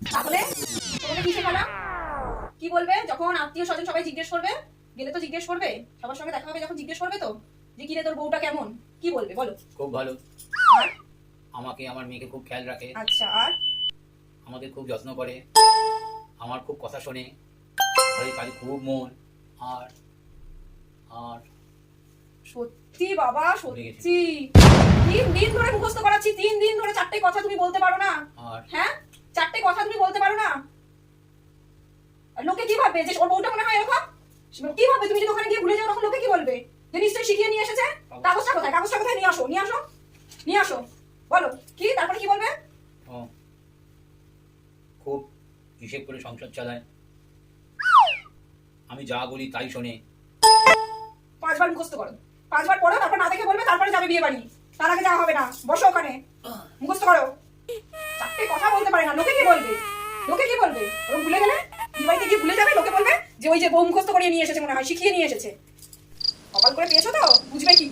তাহলে তোমাকে কি শেখালাম? কি বলবে যখন আত্মীয় স্বজন সবাই জিজ্ঞেস করবে? গেলে তো জিজ্ঞেস করবে, সবার সঙ্গে দেখা হবে যখন জিজ্ঞেস করবে তো যে কিরে তোর বউটা কেমন, কি বলবে বলো? খুব ভালো। আর আমাকে আমার মেয়েকে খুব খেয়াল রাখে, আচ্ছা, আর আমাকে খুব যত্ন করে, আমার খুব কথা শোনে, ঘরের কাজে খুব মন। আর আর সত্যি বাবা ভুলে গেছি। সত্যি 3 দিন ধরে মুখস্থ করাচ্ছি, 3 দিন ধরে 4টে কথা তুমি বলতে পারো না? আর হ্যাঁ, 4টে কথা তুমি বলতে পারো না? আর লোকে কি ভাববে যে ওর বউটা মনে হয় এরকম? কি ভাববে তুমি যদি ওখানে গিয়ে ভুলে যাও তখন লোকে কি বলবে? যে নিশ্চয়ই শিখিয়ে নিয়ে এসেছে। কাগজটা কোথায়? কাগজটা কোথায়? নিয়ে আসো, নিয়ে আসো, নিয়ে আসো। বলো কি, তারপরে কি বলবে? ও খুব হিসেব করে সংসার চালায়, আমি যা বলি তাই শোনে। 5বার মুখস্থ করো, 5বার পড়ো, তারপর না দেখে বলবে, তারপরে যাবে বিয়ে বাড়ি। তার আগে যাওয়া হবে না, বসো ওখানে মুখস্থ করো। 4টে কথা বলতে পারে না, লোকে কি বলবে? লোকে কি বলবে? ওরকম ভুলে গেলে বিয়ে বাড়িতে গিয়ে ভুলে যাবে, লোকে বলবে যে ওই যে বউ মুখস্থ করিয়ে নিয়ে এসেছে, মনে হয় শিখিয়ে নিয়ে এসেছে। কপাল করে পেয়েছো তো, বুঝবে কি?